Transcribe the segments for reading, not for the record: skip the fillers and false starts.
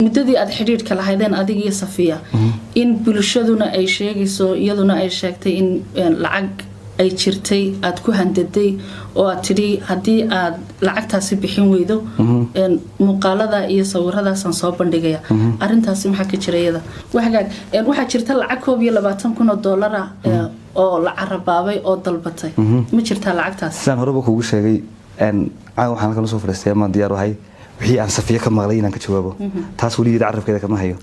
muddadii aad xiriirka lahaydeen adiga iyo Safiya in bulshaduna ay sheegayso iyaduna ay sheegtay in lacag ay jirtay aad ku handaday oo aad tiri hadii aad lacagtaasi bixin weydo muuqaalada iyo sawiradaas aan soo bandhigaya arintaasi maxaa ka jirayada waxa jirta lacag $20,000 oo la carabaabay oo dalbatay ma jirta lacagtaas saan horeba kuugu sheegay waxaan kala soo fariistay ma diyaar wahay wixii aan Safiya ka maqlay inaan ka jawaabo taas wali carabkeeda kama hayo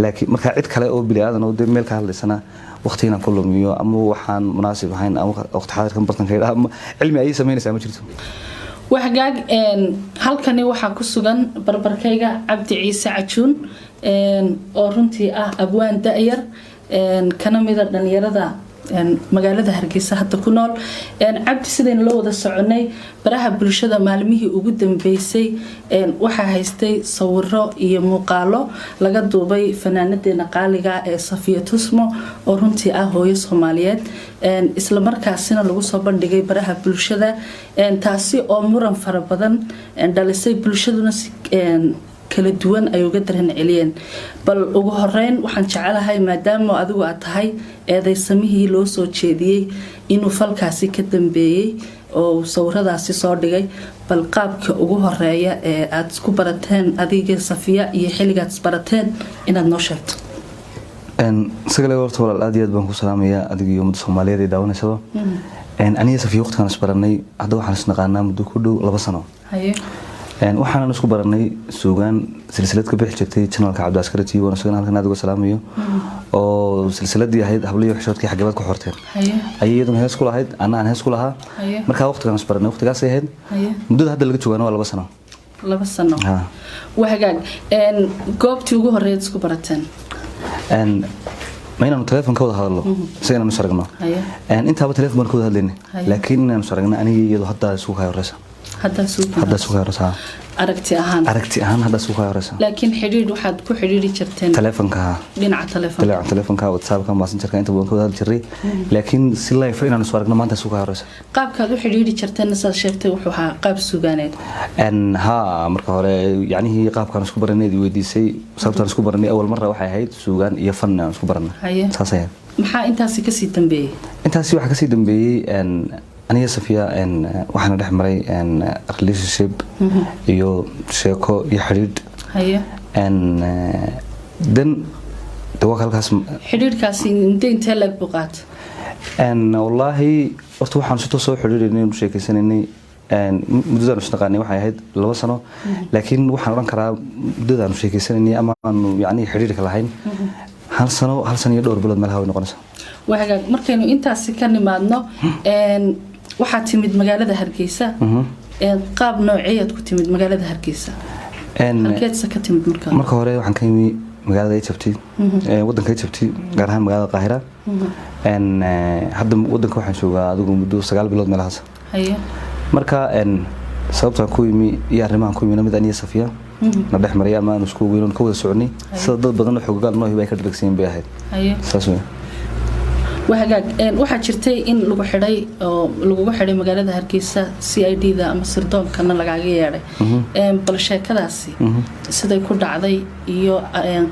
laakiin marka cid kale oo bilaadan oo meel ka hadlaysana waqtiina ku lumiyo ama waxaan munaasib ahayn ama waqti xaadirkan bartankeeda ama cilmi ay sameynaysaa ma jirto waxgaag halkani waxa ku sugan barbarkayga Abdi Ciise cajuun oo runtii ah abwaan daayar kana mid ah dhalinyarada magaalada Hargeysa hadda ku nool Abdi sideen loo wada soconay baraha bulshada maalmihii ugu dambeysay waxa haystay sawiro iyo muuqaalo laga duubay fanaanadeena qaaliga ee Safiye Tusmo oo runtii ah hooyo Soomaaliyeed isla markaasina lagu soo bandhigay baraha bulshada taasi oo muran fara badan dhalisay bulshaduna kala duwan ay uga daran celiyeen bal ugu horeyn waxaan jecelahay maadaama adigu aad tahay eedaysamihii loo soo jeediyay inuu falkaasi ka dambeeyay oo sawiradaasi soo dhigay bal qaabka ugu horeeya ee aad isku barateen adiga Safiya iyo xiligaad isbarateen inaad noo sheegto sagale horta walaal aad iyo aad baan ku salaamayaa adiga iyo ummadda Soomaaliyeed ee daawanaysa aniga Safiya waqtigan isbaranay hadda waxaan isnaqaanaa muddo ku dhow 2 sano waxaan isku baranay suugaan silsilad ka bixi jirtay channelka Cabdi Askari TV oo suugaan halkan aad uga salaamayo oo silsiladii ahayd hablayo xishoodkii xageebad ku xorteen ayaduna hees ku lahayd aan hees ku lahaa marka waqtigan isbaranay waqtigaas ay ahayd muddada hadda laga joogaano waa 2 sano 2 sano waxagaag goobtii ugu horeeyay isku barateen ما إنه تلفون كود هذا الله سينا نسرقنا أنت هذا تلفون كود هذا لنا لكن نسرقنا أنا يدو حتى سوق هاي الرسا حتى سوق هاي الرسا أركتي أهان هذا سوق هاي الرسا لكن حرير واحد كو حريري شرتين تلفون كها لين على تلفون كها واتساب كم ماسنجر كأنت بقول كود هذا جري لكن سلا يفرقنا نسرقنا ما أنت سوق هاي الرسا قاب كذا حريري شرتين نسال شرتي وحوها قاب سوقانين أن ها مركها يعني هي قاب كان سكوبر النادي ودي سي صارت سكوبر النادي أول مرة واحد هيد سوقان يفن سكوبرنا صحيح maxaa intaasi ka sii dambeeyay intaasi waxa ka sii dambeeyay aniga Safiya waxaan dhex maray relationship iyo sheeko iyo xiriir dan tawakkalkaas xiriirkaasi intee lag buqaat wallahi horta waxaan soo xiriirinay inuu sheekaysanay muddada naqaanay waxay ahayd 2 sano laakiin waxaan oran karaa muddada aan sheekaysanay ama aan yaani xiriirka lahayn hal sano iyo dhowr bilood meel hawo noqonaysa waxaga markaynu intaasi ka nimaadno waxa timid magaalada Hargeysa qaab nooceed ku timid magaalada Hargeysa halkeedsa ka timid marka hore waxaan ka yimi magaalada Egypt wadanka Egypt gaar ahaan magaalada Qaahira hadda wadanka waxaan joogaa adigu muddo 9 bilood meelahaas marka sababta ku yimi iyo arrimahan ku yimi mid aniga Safiya na dhex maray ama aan isku weeyoon ka wada soconay sida dad badan oo xogaal noo hibay ka dhagsiin bay ahayd saas waxa jirtay in lagu xiray oo lagu xiray magaalada Hargeysa CID-da ama sirdoonka lagaga yeeray bal sheekadaasi siday ku dhacday iyo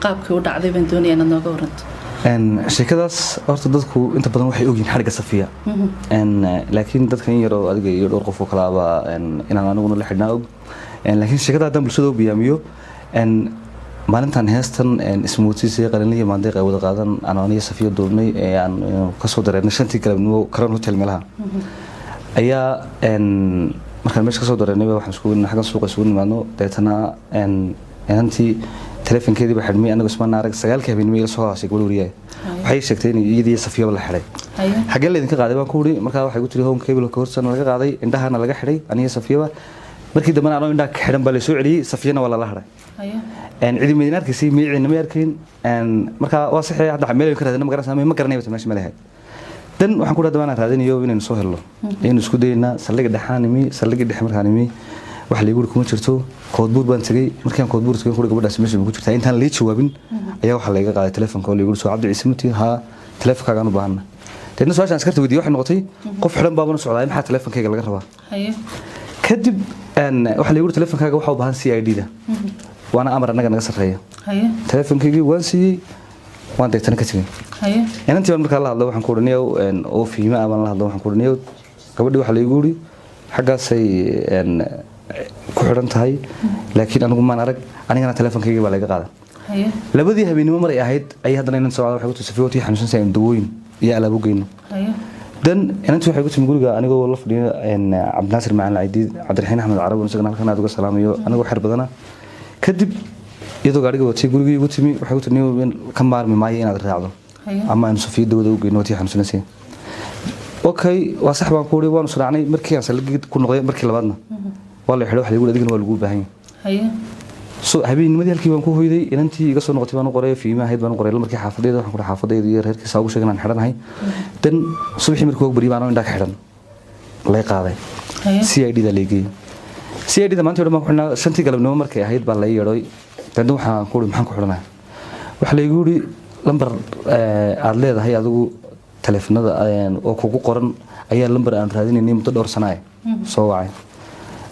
qaabkii u dhacday baan doonayay inaad nooga waranto sheekadaas horta dadku inta badan waxay ogyihiin xariga Safiya laakiin dadkan yar oo adiga iyo dhowr qof oo kala aba inaan anaguna la xidhnaa og laakiin sheekada hadda bulshada u biyaamiyo maalintan heestan ismuutiisay qalinliga maandeeq ay wada qaadan aniga Safiya doonay aan ka soo dareernay 5 galabnimo Crown Hotel meelaha ayaa markaan meesha ka soo dareernay waxaan isku weynaa xagan suuqa isku nimaadno deetana inantii telefonkeedii ba xidhmay anagu isma naarag 9 habeenimo ila soo haashay gobol wariyay waxay sheegtay in iyadii Safiya la xiray xagee la idinka qaaday baan ku wuri markaa waxay ku tiri home cable ka horsan laga qaaday indhahana laga xiray aniga Safiya markii dambe aan indhaha ka xiran baa la soo celiyay Safiyana waa la xiray cidi madiinaarkiisii miicina ma arkin marka waa saxay hadda meel ka raadina ma garanayba meesha malahay dan waxaan ku dhaadaan raadinayo inaan soo helo in isku dayna saldhiga dhaxaanimi saldhiga dhex markaanimi wax la igu kuma jirto koodbuur baan tagay markaan koodbuur tagay ku gabadhaas meesha ku jirtaa intaan la jawaabin ayaa waxa laga qaaday telefoonka oo la igu soo Abdi Ciise muti ha telefoonka aan u baahnaa dadna soo askarta wadiyo waxay noqotay qof xiran baabana socdaa maxaa telefoonka laga rabaa kadib waxa la igu telefoonka waxa u baahan CID-da وانا امر انغا naga sareeyo haye telefonkeygi waan siiyay waan deegtana ka tagay haye inantii marka la hadlo waxaan ku oranayaa oo fiima ama la hadlo waxaan ku oranayaa gabadhii waxa la igu yiri xagaasay ku xiran tahay laakiin anigu ma arag anigana telefonkeygi baa laga qaaday haye labadii habeenimo mar ay ahayd ay hadana inaan soo waxay ku tusafay oo xanuunsan say dawooyin iyo alaab u geeyno haye dan inantii waxay ku timi guriga anigoo la fadhiyo Cabdinaasir Macalin Ciidi Cabdiraxiin Axmed Carab oo isagana halkan aad uga salaamayo anigoo xir badana kadib iyadoo gaariga watay guriga igu timi waxay ku timi ka maarmi maayo inaad raacdo ama aan Safiye dawada u geeyno tii xanuunsanay okay waa sax baan ku wari waan suraacnay markii aan salgid ku noqday markii labaadna waa la xidhay wax lagu adigana waa lagu baahan yahay so habeennimadii halkii baan ku hoyday inantii iga soo noqotay baan u qoray fiimaha ahayd baan u qoray markii xaafadeeda waxaan ku dhahay xaafadeeda iyo reerkiisa ugu sheegan aan xidhanahay dan subaxii markii ugu bari baan indha ka xidhan lay qaaday CID da leegay CID da maanta ma xidhnaa shantii galabnimo markay ahayd baa la yeeray dan waxaan ku maxaan ku xidhanahay waxa la igu yiri lambar aad leedahay adigu telefoonada oo kugu qoran ayaa lambar aan raadinayay muddo dhowr sano ah soo wacay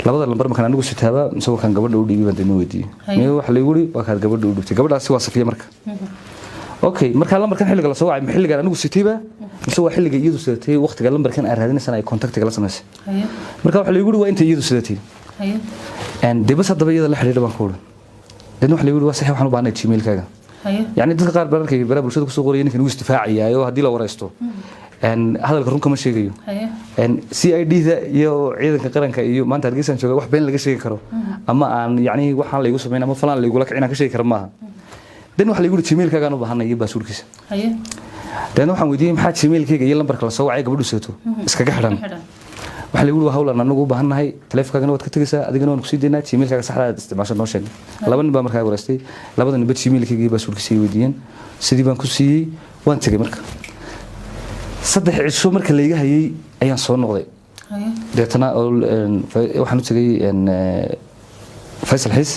labada lambar markaan anigu sitaaba isagoo kan gabadha u dhiibay baan weydiiyay waxa la igu yiri waa ka gabadha u dhibtay gabadhaasi waa Safiye marka okay marka lambarkan xilliga la soo wacay xilliga anigu sitayba isagoo xilliga iyadu sidatay waqtiga lambarkan aan raadinaysan ay contactiga la sameysay marka waxa la igu yiri waa inta iyadu sidatay dibas hadaba iyada la xiriir baan ku wada dan waxa la igu yiri waa sax waxaan u baahnay gmail-kaaga يعني dadka qaar baranka bara bulshada ku soo qoriyay ninkan uu difaacay oo hadii la waraysto hadalka run kama sheegayo CID da iyo ciidanka qaranka iyo maanta hargeysan jooga wax been laga sheegi karo ama aan yani waxaan la igu sameeyay ama falan la igu la kicina ka sheegi karo maaha dan waxa la igu gmail-kaaga aan u baahanay baasuurkiisa dan waxaan weydiiyay maxaa gmail-kaaga iyo lambarka la soo wacay gabadhu seeto iskaga xidhan waxa la igu waa hawlan anagu u baahanahay telefonkaaga waad ka tagaysaa adigana waan ku sii deynaa gmail-kaaga saxda ah isticmaasho noo sheeg laba nin baa markaa waraystay labadan bad gmail-kaaga baa suurkiisay weydiiyeen sidii baan ku siiyay waan tagay marka saddex cisho marka la iga hayay ayaan soo noqday deetana waxaan u tagay Faisal Xiis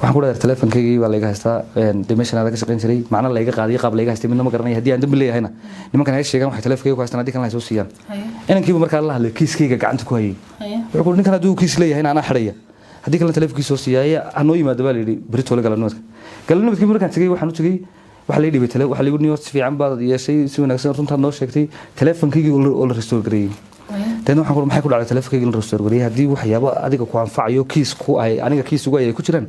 waxaan ku dhahay telefonkeygi waa la iga haystaa dimensionada ka shaqeyn jiray macna la iga qaadiyo qaab la iga haystay midna ma garanay hadii aan dambi leeyahayna nimankan ay sheegan waxay telefonkeyga ku haystaan hadii kan la soo siiyaan inankiiba marka la hadlay kiiskeyga gacanta ku hayay wuxuu ku ninkan haduu kiis leeyahayna ana xiraya hadii kan telefonkiisa soo siiyay anoo yimaado baa leeyahay berito la galanoodkii markaan tagay waxaan u tagay waxa la dhibay waxa la igu niyo si fiican baad yeeshay si wanaagsan runta noo sheegtay telefonkeygi oo la restore gareeyay tan waxaan ku maxay ku dhacday telefonkeygi la restore gareeyay hadii waxyaabo adiga ku anfacayo kiis ku ay aniga kiis ugu ay ku jiraan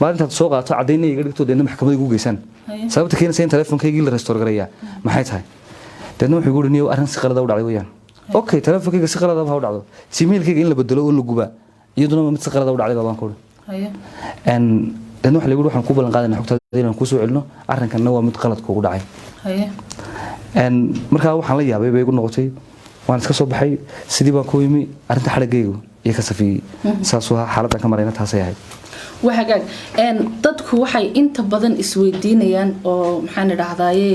maalinta soo qaato cadeynay iga dhigto deena maxkamadda ugu geysan sababta keenaysa in telefonkeygi la restore gareeya maxay tahay deena wuxuu igu dhiniyo arrin si qalad ah u dhacday weeyaan okay telefonkeyga si qalad ah u dhacdo gmail-keyga in la bedelo oo la guba iyaduna mid si qalad ah u dhacday baan ku dan waxa la igu waxaan ku balan qaadanaa xogtaada inaan ku soo celino arrinkanna waa mid qalad kugu dhacay marka waxaan la yaabay bay igu noqotay waan iska soo baxay sidii baan ku yimi arrinta xalageygu iyo ka Safiye saas waa xaaladda ka marayna taasay ahayd وحاجات dadku waxay inta badan isweydiinayaan oo maxaan idhaahdaaye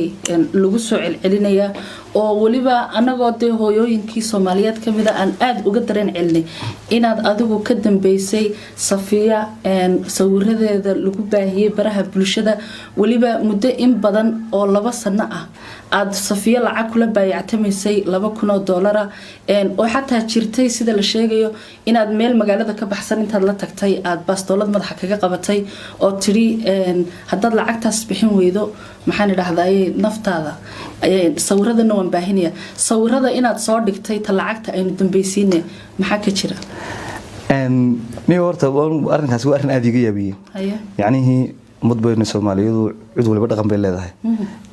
lagu soo celinaya oo waliba anagoo de hooyooyinkii Soomaaliyeed kamid ah aan aad uga dareen celinay inaad adigu ka dambeysay Safiya sawiradeeda lagu baahiyay baraha bulshada waliba muddo in badan oo 2 sano ah aad Safiya lacag kula baayactamaysay $2,000 oo xataa jirtay sida la sheegayo inaad meel magaalada ka baxsan intaad la tagtay aad baastoolad madaxa kaga qabatay oo tiri haddaad lacagtaas bixin weydo maxaan idhaahdaaye naftaada sawiradana waan baahinaya sawirada inaad soo dhigtay ta lacagta aynu dambaysiinay maxaa ka jira ni horta arrinkaas waa arrin aad iga yaabiyay yani mudbayna Soomaaliyeedu cid waliba dhaqan bay leedahay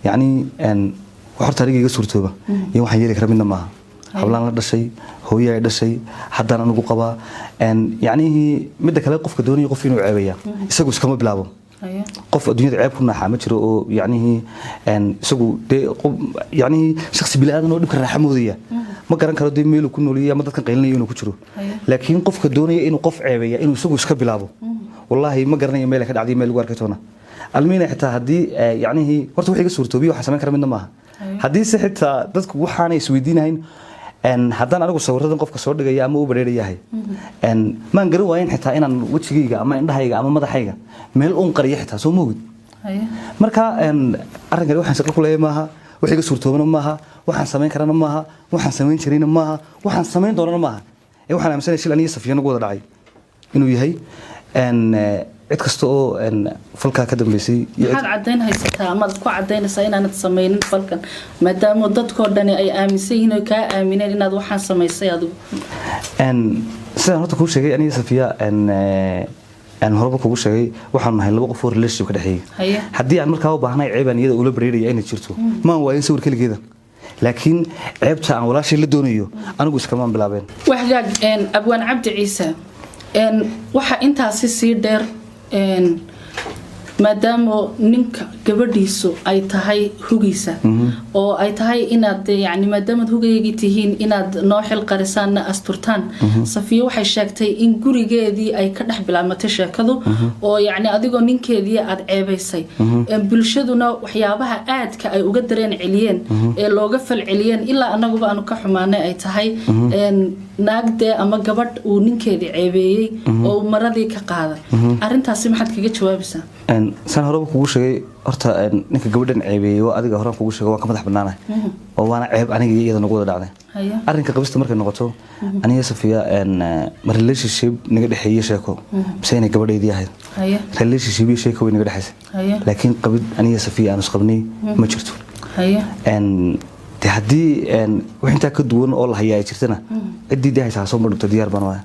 yani horta ariga iga suurtooba iyo waxaan yeeli karaa midna maaha hablaan la dhashay hooyo ay dhashay haddana anigu qabaa yani midda kale qofka doonaya qof inuu ceebeeya isagu iskama bilaabo qof adduunyada ceeb ku naaxa ma jiro oo yani isagu yani shakhsi bilaadan oo dhibka raaxa moodaya ma garan karo de meel ku nooliyay ama dadkan qaylinaya inuu ku jiro laakiin qofka doonaya inuu qof ceebeeya inuu isagu iska bilaabo wallahi ma garanayo meel ka dhacday meel ugu arkay toona almiina xitaa hadii yani horta wixii iga suurtoobiyo waxa sameyn kara midna maaha hadii si xitaa dadku waxaan isweydiinayn haddaan anigu sawiradan qofka soo dhigaya ama u bareerayahay maan garan waayin xitaa inaan wajigayga ama indhahayga ama madaxayga meel uun qariyo xitaa soo moogid marka arrinkan waxaan shaqo ku leeyahay maaha wixii iga suurtoobana maaha waxaan sameyn karana maaha waxaan sameyn jirayna maaha waxaan sameyn doonana maaha waxaan aaminsanay shil aniga Safiye nagu wada dhacay inuu yahay cid kasta oo falka ka dambeysay maxaad cadeyn haysataa ama ku cadeynaysaa inaanad sameeynin falkan maadaama dadkoo dhani ay aaminsan yihiin oo ka aamineen inaad waxaan sameysay adigu sidaan horta ku sheegay aniga safiya horba kugu sheegay waxaan nahay laba qof oo relationship ka dhaxeeyay haddii aan markaa u baahnahay ceeb aan iyada ula bareeraya inay jirto ma waayin sawir kaligeeda laakiin ceebta aan walaashay la doonayo anigu iskama bilaabeen waxgaag abwaan Abdi Ciise waxa intaasi sii dheer maadaama ninka gabadhiisu ay tahay hugiisa oo ay tahay inaad yani maadaama hugaygi tihiin inaad noo xil qarisaan asturtaan safiye waxay sheegtay in gurigeedii ay ka dhax bilaamatay sheekadu oo yani adigoo ninkeedii aad ceebaysay bulshaduna waxyaabaha aadka ay uga dareen celiyeen ee looga fal celiyeen ilaa anaguba aanu ka xumaanay ay tahay naagde ama gabadh uu ninkeedii ceebeeyay oo maradii ka qaaday arintaasi maxaad kaga jawaabaysaa san horaba kugu sheegay horta ninka gabadhan ceebeeyay waa adiga horaan kugu sheegay waa ka madax banaanahay oo waana ceeb aniga iyada nagu wada dhacday arrinka qabista markay noqoto aniga safiya ma relationship naga dhaxeeyay sheeko bise inay gabadheedii ahayd relationship iyo sheeko way naga dhaxaysay laakiin qabid aniga safiya aan isqabnay ma jirto haddii wax intaa ka duwan oo la hayaa jirtana ciddii haysaa soo madhugto diyaar baan waaya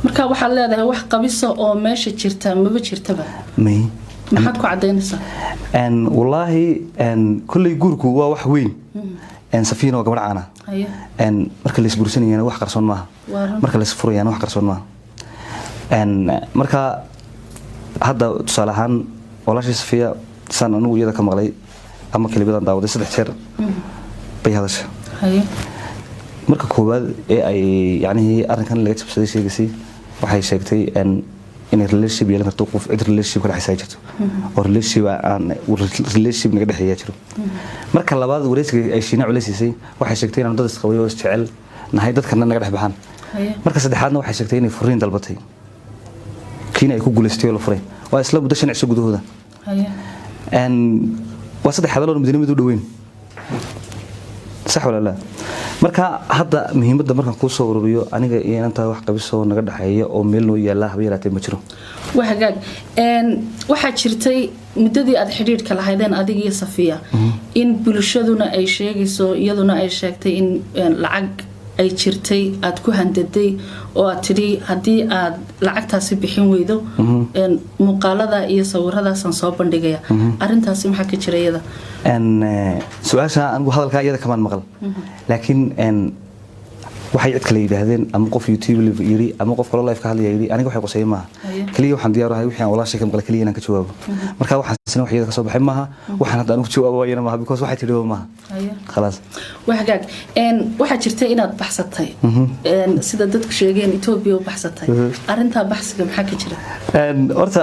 marka waxaad leedahay wax qabiso oo meesha jirta maba jirtaba may maxaad ku cadeynaysaa wallaahi kulley guurku waa wax weyn safiina waa gabadh caana marka la isbursanayana wax qarsoon maaha marka la isfurayana wax qarsoon maaha marka hadda tusaale ahaan walaashii safiya saan anigu iyada ka maqlay ama kalibadan daawaday 3 jeer bay hadashay marka koowaad ee ay yani arrinkan laga jabsaday sheegaysay waxay sheegtay in relationship yeelan karto qof cid relationship ka dhaxaysa jirto oo relationship naga dhaxeeya jiro marka labaad waraysiga ay shiina culeysay waxay sheegtay in dad isqabay oo isjecel nahay dadkana naga dhex baxan marka saddexaadna waxay sheegtay in furiin dalbatay kiina ay ku guuleystay oo la furay waa isla muddo 5 cisho gudahooda waa saddex hadaloo madiinada u dhaweyn sax wala la marka hadda muhiimadda markaan ku soo ururiyo aniga iyo inta wax qabiso naga dhaxeeyo oo meel noo yaala haba yaraatay ma jiro waxagaag waxa jirtay muddadii aad xiriirka lahaydeen adiga iyo Safiya in bulshaduna ay sheegayso iyaduna ay sheegtay in lacag ay jirtay aad ku handaday oo aad tiri hadii aad lacagtaasi bixin weydo muuqaalada iyo sawiradaas aan soo bandhigaya arintaasi maxaa ka jirayada su'aasha anigu hadalka iyada kamaan maqal laakiin waxay cid kale yiraahdeen ama qof YouTube yiri ama qof kale live ka hadlaya yiri aniga waxay qosay maaha kaliya waxaan diyaar u ahay wixii aan walaashay ka maqal kaliya inaan ka jawaabo marka waxaan sina wax iyada ka soo baxay maaha waxaan hadda anigu jawaabaya maaha because waxay tiri maaha خلاص waxagaag waxa jirtay inaad baxsatay sida dadku sheegeen Ethiopia baxsatay arinta baxsiga maxaa ka jira horta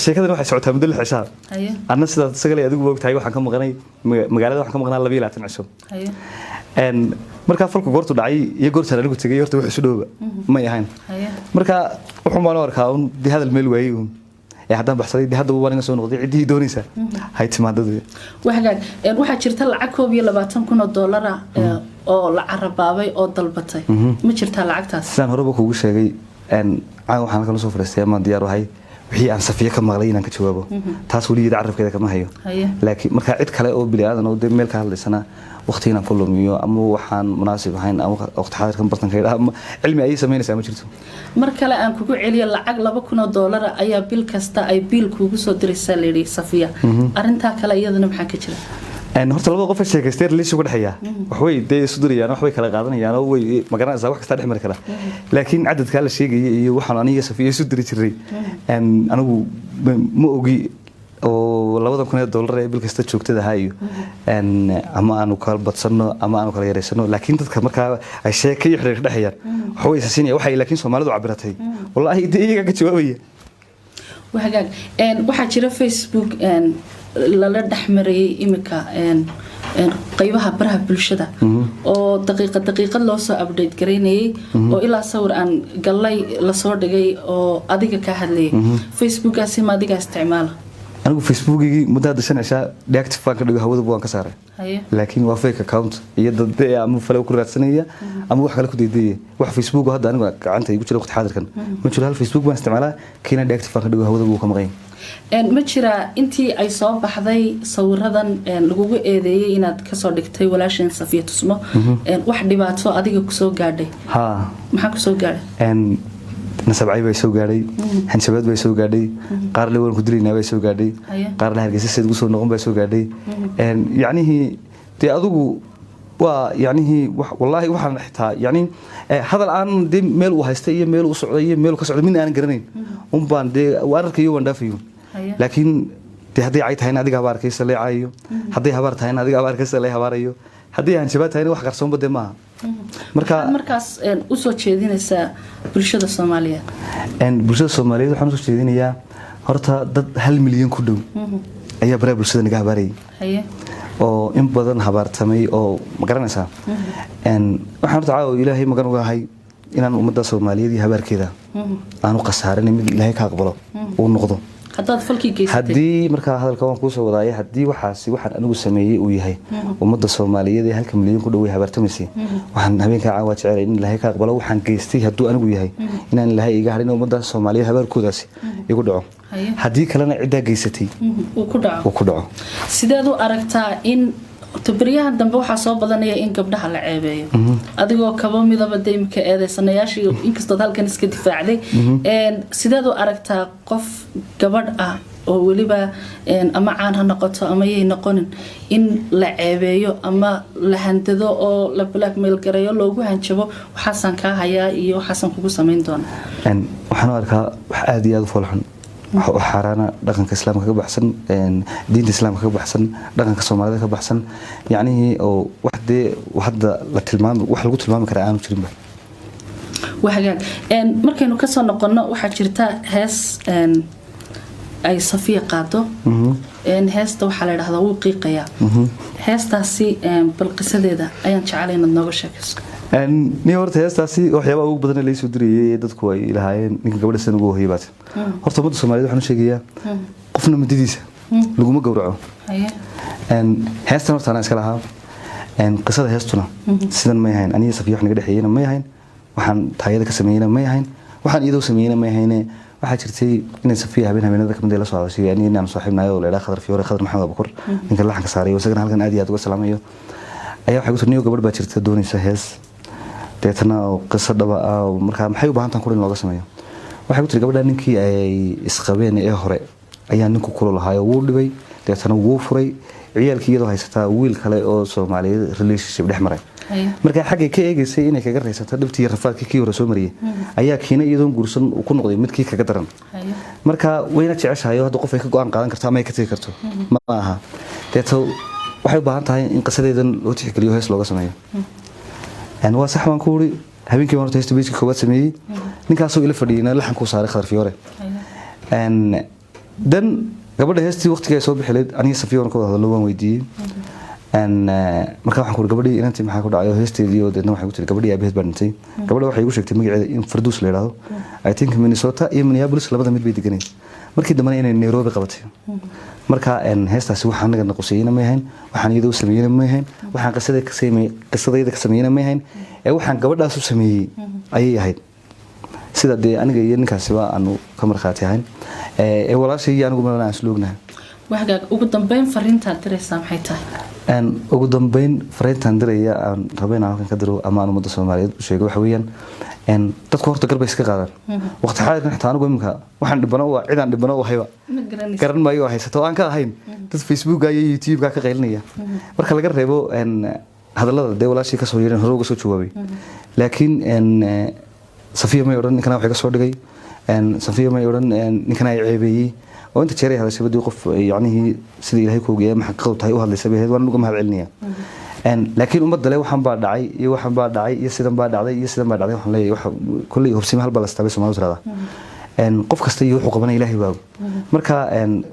sheekadana waxay socotaa muddo 6 cisho anna sida sagal ay adigu moogtahay waxaan ka maqnay magaalada waxaan ka maqnaa 22 cisho marka falku goortu dhacay iyo goorta anigu tagay horta wax isu dhooba ma yahayn marka wuxuu ma arkaa in di hadal meel waayay ee haddaan baxsaday hadda waan soo noqday cidii doonaysa hay timaadadu waxagaag waxa jirta lacag $20,000 oo la carabaabay oo dalbatay ma jirta lacagtaas san horeba kugu sheegay aan waxaan kala soo fariistay ama diyaar wahay wixii aan Safiya ka maqlay inaan ka jawaabo taas wali carabkeeda kama hayo laakiin marka cid kale oo bilaadan oo meel ka hadlaysana waqtiina ku lumiyo ama waxaan munaasib ahayn ama waqti xaadirkan bartankeeda ama cilmi ay sameynaysaa ma jirto mar kale aan kugu celiyo lacag $2,000 ayaa bil kasta ay biil kugu soo diraysaa leeyahay Safiya arinta kale iyadana maxaa ka jira horta laba qof sheekaystay relationship ka dhaxeeya wax way day isu dirayaan wax way kala qaadanayaan oo way magaranaysaa wax kasta dhex kala laakiin cadadka la sheegay iyo waxaan aniga Safiya isu diri jiray anigu ma ogi oo $2,000 ee bil kasta joogtada hayo ama aanu kala badsano ama aanu kala yareysano laakiin dadka marka ay sheekay xiriir dhaxayaan wax way sasinaya waxay laakiin Soomaalidu cabiratay wallahi iyaga ka jawaabaya waxagaag waxa jira Facebook lala dhaxmarayay imika qaybaha baraha bulshada oo daqiiqad loo soo update gareynayay oo ilaa sawir aan galay la soo dhigay oo adiga ka hadlayay Facebookaasi ma adiga isticmaala anigu facebookigi muddo hadda 5 cisha deactive baan ka dhigo hawada baan ka saaray laakiin waa fake account iyo dad ama falo ku raadsanaya ama wax kale ku deedeeyay wax facebook hadda anigu gacanta igu jira waqti xaadirkan ma jiro hal facebook baan isticmaalaa kiina deactive baan ka dhigo hawada buu ka maqan ma jira intii ay soo baxday sawiradan lagugu eedeeyay inaad ka soo dhigtay walaashin Safiye Tusmo wax dhibaato adiga ku soo gaadhay maxaa ku soo gaadhay nasabcay bay soo gaadhay hanjabaad bay soo gaadhay qaar la waan ku dilayna bay soo gaadhay qaar la hargeysa sida ugu soo noqon bay soo gaadhay yacnihi tii adigu waa yacnihi wallahi waxaan xitaa yacni hadal aan de meel u haystay iyo meel u socday iyo meel ka socday min aan garanayn baan de wararkayo waan dhaafayo laakiin de haddii ay tahay adiga habaar ka saleecayo haddii habaar tahay adiga habaar ka saleey habaarayo haddii hanjabaad tahay wax qarsoon bade ma markaas u soo jeedinaysa bulshada Soomaaliyeed bulshada Soomaaliyeed waxaan soo jeedinayaa horta dad 1 milyan ku dhow ayaa baraha bulshada naga habaarayay oo in badan habaartamay oo ma garanaysaa waxaan horta caawa ilaahay magan uga ahay inaan ummadda Soomaaliyeed iyo habaarkeeda aanu qasaarin mid ilaahay ka aqbalo oo noqdo haddaad falkii geysatay haddii markaa hadalka waan kuu soo wadaayay haddii waxaan anigu sameeyey uu yahay ummadda Soomaaliyeed ee 1 milyan ku dhow habaartamaysay waxaan habeenka caawa jecel in ilaahay ka aqbalo waxaan geystay hadduu anigu yahay inaan ilaahay iga harin ummadda Soomaaliyeed habaarkoodaasi igu dhaco haddii kalena cidda geysatay uu ku dhaco sideed u aragtaa in tabriyahan dambe waxa soo badanaya in gabdhaha la ceebeeyo adigoo kaba midaba deemka eedeysanayaashii inkastoo halkan iska difaacday sideed u aragtaa qof gabadh ah oo waliba ama caan ha noqoto ama yey noqonin in la ceebeeyo ama la handado oo la blackmail gareeyo loogu hanjabo waxaasan ka hayaa iyo waxaasan kugu sameyn doona waxaan arkaa wax aad iyo aad u foolxun وحرانا دقنك الإسلام كبحسن دين الإسلام كبحسن دقنك الصومالي كبحسن يعني أو واحدة للتلمام واحد لقول تلمام كرعان وشرين به وحاجات مركي إنه كسر نقلنا واحد شرتا هاس أي صفية قاطو هاس تو حلال هذا وقيقيا هاس تاسي بالقصة ده أيان شعلينا النوع شكس ni horta heestaasi waxyaabo ugu badan la soo diriyay dadku ay ilaahayeen ninka gabadha san ugu hoybaad horta ummadda Soomaaliyeed waxaan sheegayaa qofna madidiisa laguma gowraco heestan horta aan iska lahaa qisada heestuna sidan ma yahayn aniga Safiye wax naga dhaxeeyna ma yahayn waxaan taayada ka sameeyna ma yahayn waxaan iyadoo sameeyna ma yahayn waxa jirtay in Safiye habeenada ka mid la soo hadashay yani inaan saaxiibnayo oo leeyahay Khadar Maxamed Abukur ninka laxanka saaray oo isaga halkan aad iyo aad uga salaamayo ayaa waxa uu tirniyo gabadh baa jirta doonaysa hees deetana qisada dhaba markaa maxay u baahan tahay in looga sameeyo waxa uu tiri gabadha ninkii ay isqabeen ee hore ayaa ninku kula lahaay oo dhibay deetana wuu furay ciyaalkii iyadoo haysata wiil kale oo Soomaaliyeed relationship dhex maray marka xagga ka eegaysay inay kaga raysato dhibtii rafaadkii kii hore soo mariyay ayaa kiina iyadoo guursan ku noqday midkii kaga daran marka wayna jeceshahay hadda qof ay ka go'aan qaadan kartaa ama ay ka tagi karto ma aha deeto waxay u baahan tahay in qisadeedan loo tixgeliyo hees looga sameeyo waa sax waan ku wuri habeenkii waan heesta beejka koowaad sameeyay ninkaasoo ila fadhiyayna laxan ku saaray Khadar Fiyoore dan gabadha heestii waqtiga ay soo bixileed aniga Safiye waan ka wada hadlo waan weydiiyay marka waxaan ku wuri gabadhii inantii maxaa ku dhacay heesteedii oo deedna waxay ku tiri gabadhii aabaheed baa dhintay gabadha waxay igu sheegtay magaceeda in Farduus la yiraahdo I think Minnesota iyo Minneapolis labada mid bay deganay markii dambana inay Nairobi qabatay marka heestaasi waxaan naga naqusayna ma yahayn waxaan iyadoo sameeyna ma yahayn waxaan qisadayda ka sameeyna ma yahayn ee waxaan gabadhaas u sameeyay ayay ahayd sida de aniga iyo ninkaasi waa aanu ka marxaati ahayn ee walaashay anigu ma aan isloognahay waxaad ugu dambeyn fariinta diraysaa maxay tahay ugu dambeyn fariintan diraya aan rabayna halkan ka diro ama ummadda Soomaaliyeed u sheego waxa weeyaan dadku horta garba iska qaadan waqti xaadirkan xitaa anigu imka waxaan dhibano waa cidaan dhibano oo hayba garan maayo haysato aan ka ahayn dad Facebook iyo YouTube ka qaylinaya marka laga reebo hadallada de walaashii ka soo yeeran hore uga soo jawaabay laakiin Safiye ma oran ninkana waxa ka soo dhigay Safiye ma oran ninkana ay ceebeeyay oo inta jeeray hadashay badii qof yacni sidii Ilaahay ku ogeeyay ma xaqad tahay u hadlaysa baheed waan uga mahad celinaya laakiin ummadda le waxaan baa dhacay iyo sidan baa dhacday waxaan leeyahay wax kulli hubsima hal bal astaabay Soomaalidu tirada qof kasta iyo wuxuu qabanay Ilaahay baa marka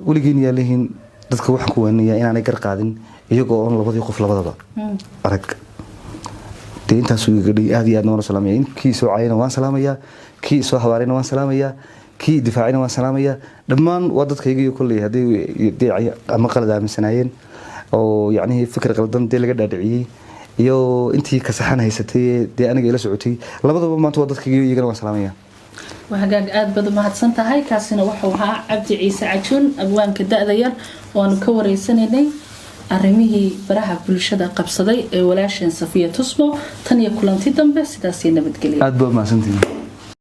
waligiin yaa leeyihiin dadka waxaan ku weenayaa inaanay gar qaadin iyagoo on labadii qof labadaba arag deyntaas uu gadhay aad iyo aad noona salaamay kii soo caayina waan salaamaya kii soo hawaarina waan salaamaya kii difaacayna waan salaamaya dhammaan waa dadkayga iyo kulli hadii deecay ama qalad aaminsanayeen oo yacni fikir qaldan dee laga dhaadhiciyay iyo intii ka saxan haysatay dee aniga ila socotay labadaba maanta waa dadkayga iyagana waan salaamaya وهجاج أدبد ما هتصنت هاي كاسنا وحوها عبد عيسى عجون أبوان كدا ذير ونكور يسنيني أرميه براها بلشدة قبصدي ولاش صفية تسمو تانية كلن تدم بس تاسينا بتقلي أدبد ما سنتين